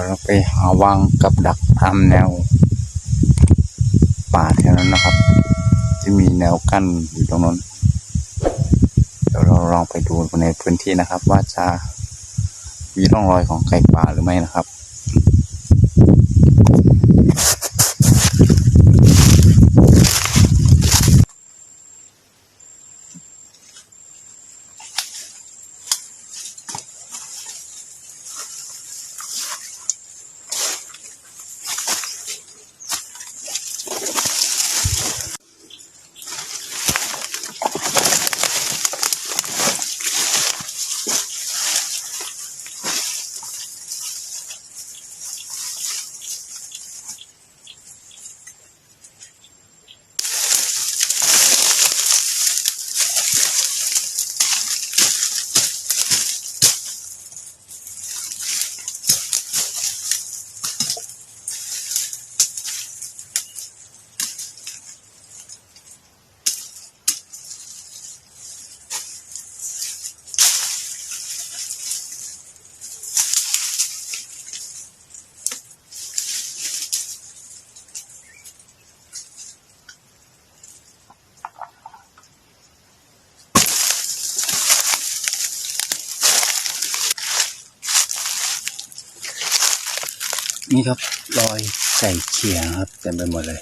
ยวเราไปหาวางกับดักตามแนวป่าแถวนั้นนะครับที่มีแนวกั้นอยู่ตรงนั้นเดี๋ยวเราลองไปดูในพื้นที่นะครับ ว่าจะมีร่องรอยของไก่ป่าหรือไม่นะครับนี่ครับรอยไก่เขี่ยครับเต็มไปหมดเลย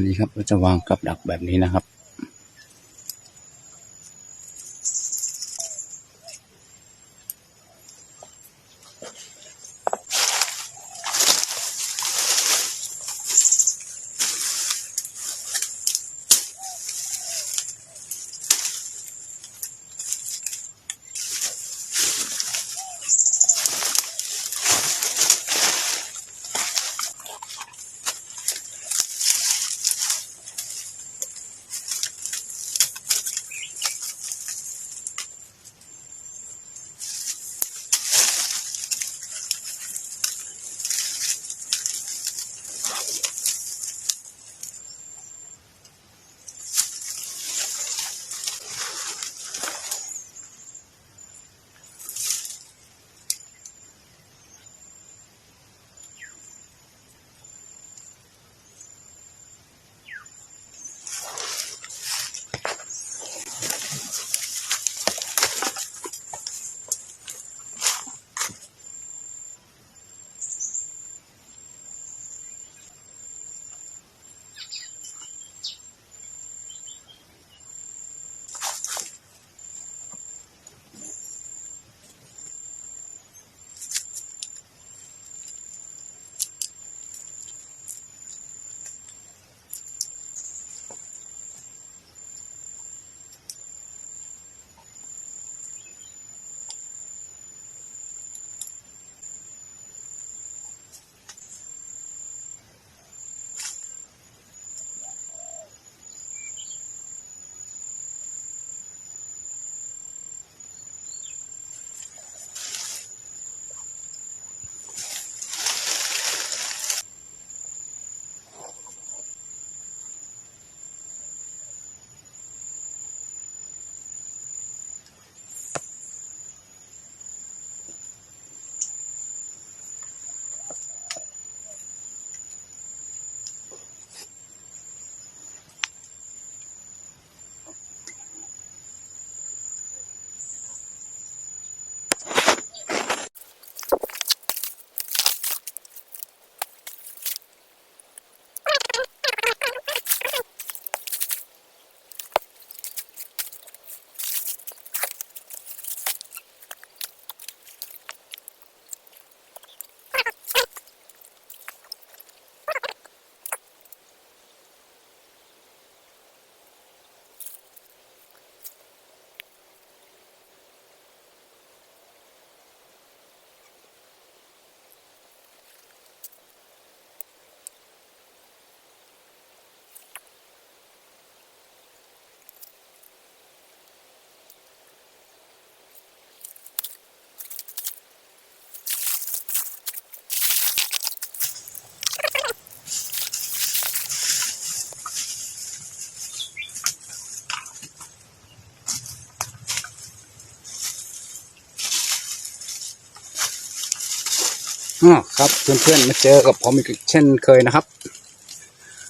นี่ครับเราจะวางกับดักแบบนี้นะครับ ครับเพื่อนๆมาเจอกับผมอีกเช่นเคยนะครับ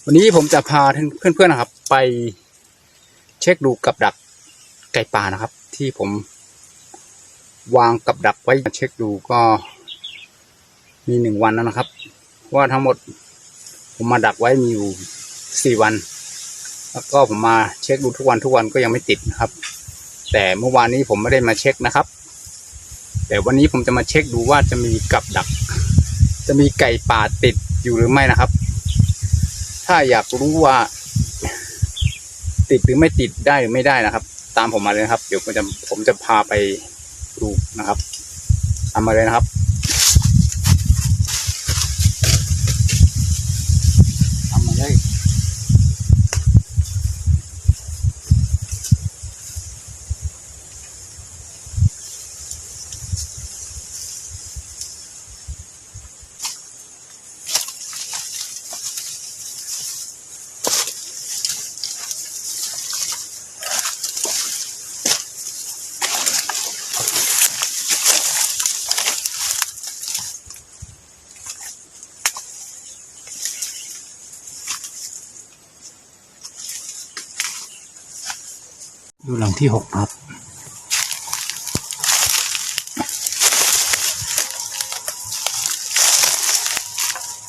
วันนี้ผมจะพาเพื่อนๆนะครับไปเช็คดูกับดักไก่ป่านะครับที่ผมวางกับดักไว้เช็คดูก็มี1 วันแล้วนะครับว่าทั้งหมดผมมาดักไว้มีอยู่4 วันแล้วก็ผมมาเช็คดูทุกวันก็ยังไม่ติดนะครับแต่เมื่อวานนี้ผมไม่ได้มาเช็คนะครับแต่วันนี้ผมจะมาเช็คดูว่าจะมีกับดักจะมีไก่ป่าติดอยู่หรือไม่นะครับถ้าอยากรู้ว่าติดหรือไม่ติดได้หรือไม่ได้นะครับตามผมมาเลยนะครับเดี๋ยวผมจะพาไปดูนะครับตามมาเลยนะครับตามมาเลยดูหลังที่6ครับ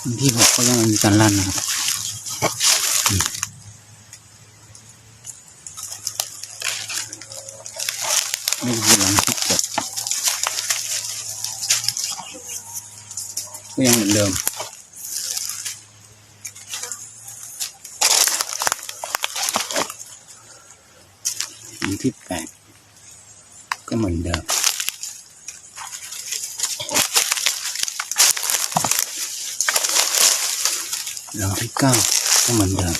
หลังที่6ก็ยังมีการลั่นนะครับนี่คือหลังที่7ก็ยังเหมือนเดิมหลังที่8ก็เหมือนเดิมหลังที่9ก็เหมือนเดิม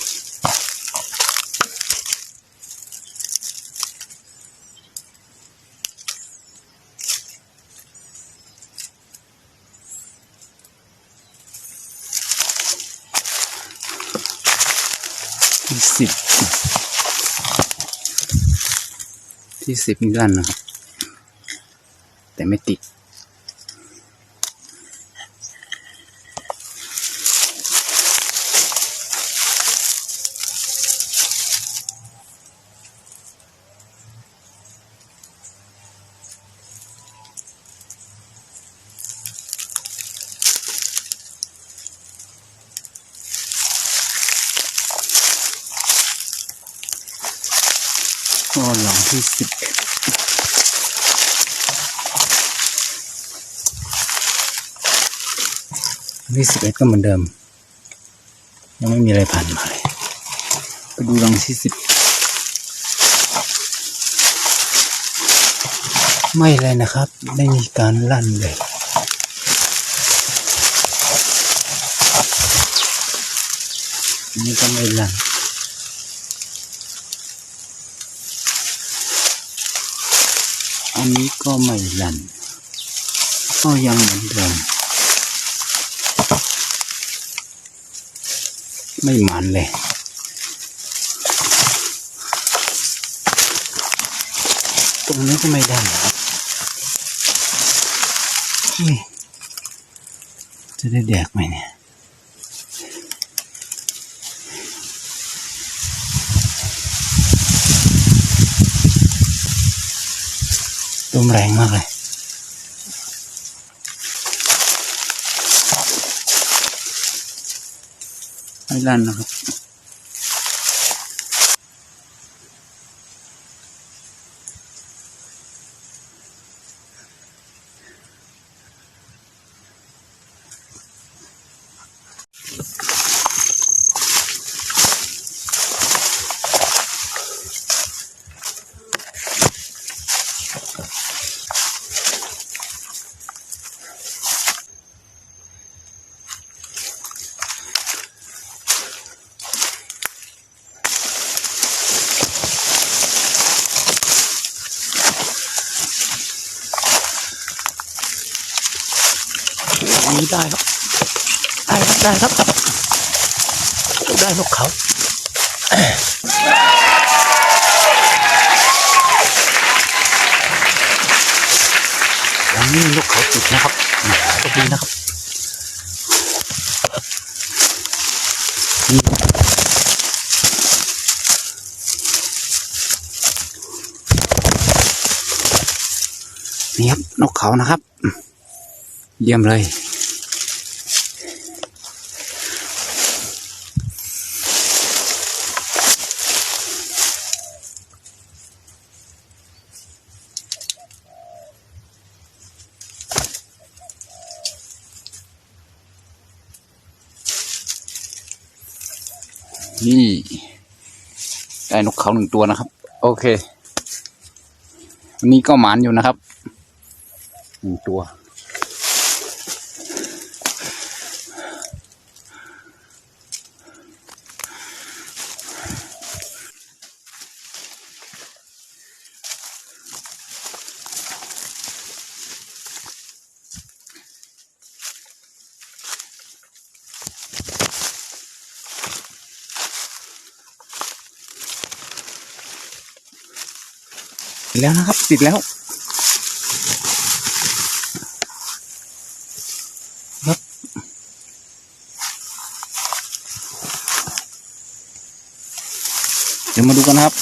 ที่10นี่ลั่นนะครับแต่ไม่ติดก็หลังที่11ก็เหมือนเดิมยังไม่มีอะไรผ่านมาเลยไปดูหลังที่10ไม่เลยนะครับไม่มีการลั่นเลยนี่ก็ไม่ลั่นอันนี้ก็ไม่ลั่นก็ยังเหมือนเดิมไม่หมันเลยตรงนี้ก็ไม่ได้ครับจะได้แดกไหมเนี่ยลมแรงมากเลยไม่ลั่นนะครับอันนี้ได้ครับได้ครับได้นกเขาวันนี้นกเขาติดนะครับก็ดีนะครับ นี่ครับนกเขานะครับเยี่ยมเลยนี่ได้นกเขา1 ตัวนะครับ โอเควันนี้ก็หมานอยู่นะครับ1 ตัว แล้วนะครับติดแล้วครับเดี๋ยวมาดูกันนะครับ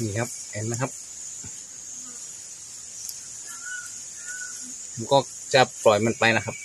นี่ครับเห็นไหมครับผมก็จะปล่อยมันไปนะครับ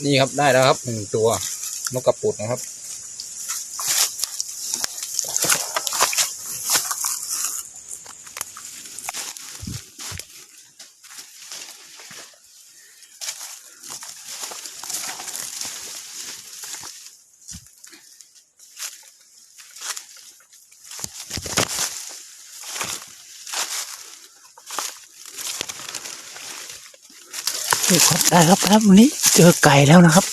นี่ครับได้แล้วครับ1 ตัวนกกระปุดนะครับได้ครับวันนี้เจอไก่แล้วนะครับ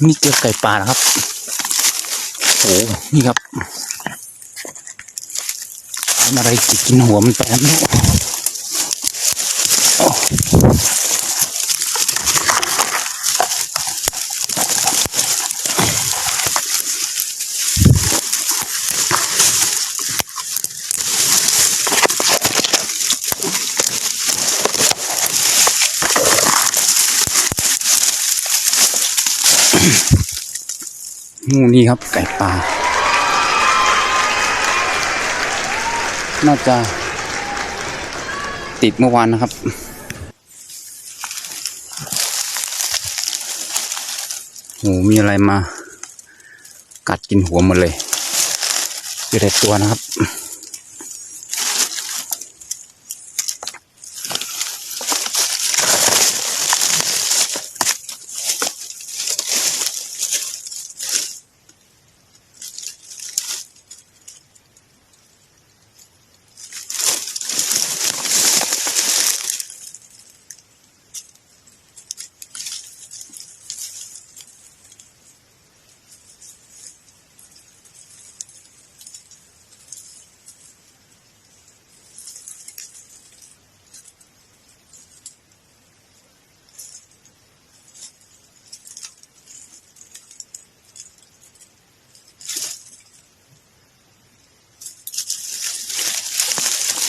นี่เจอไก่ป่านะครับโอ้นี่ครับทำอะไรกินหัวมันไปแล้วนี่ครับไก่ป่าน่าจะติดเมื่อวานนะครับโหมีอะไรมากัดกินหัวหมดเลยอยู่ในตัวนะครับ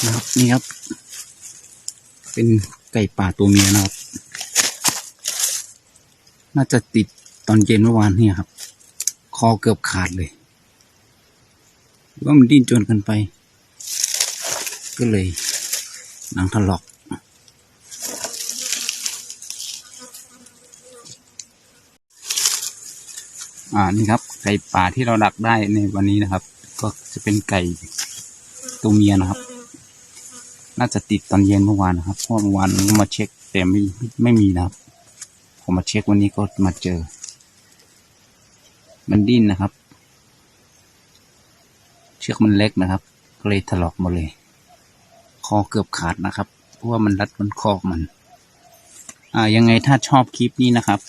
นะครับนี่ครับ เป็นไก่ป่าตัวเมียนะครับ น่าจะติดตอนเย็นเมื่อวานนี่ครับ คอเกือบขาดเลยหรือว่ามันดิ้นจนกันไป ก็เลยหนังถลอกนี่ครับไก่ป่าที่เราดักได้ในวันนี้นะครับ ก็จะเป็นไก่ตัวเมียนะครับ น่าจะติดตอนเย็นเมื่อวานนะครับเพราะเมื่อวานมาเช็คแต่ไม่มีนะครับผมมาเช็ควันนี้ก็มาเจอ มันดิ้นนะครับ เชือกมันเล็กนะครับก็เลยถลอกหมดเลยคอเกือบขาดนะครับเพราะว่ามันรัดบนคอมันยังไงถ้าชอบคลิปนี้นะครับ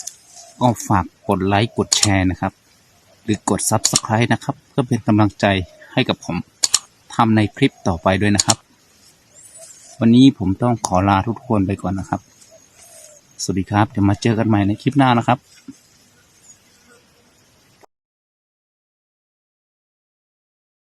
ก็ฝากกดไลค์กดแชร์นะครับ หรือกด Subscribe นะครับเพื่อเป็นกำลังใจให้กับผมทำในคลิปต่อไปด้วยนะครับวันนี้ผมต้องขอลาทุกคนไปก่อนนะครับสวัสดีครับเดี๋ยวมาเจอกันใหม่ในคลิปหน้านะครับ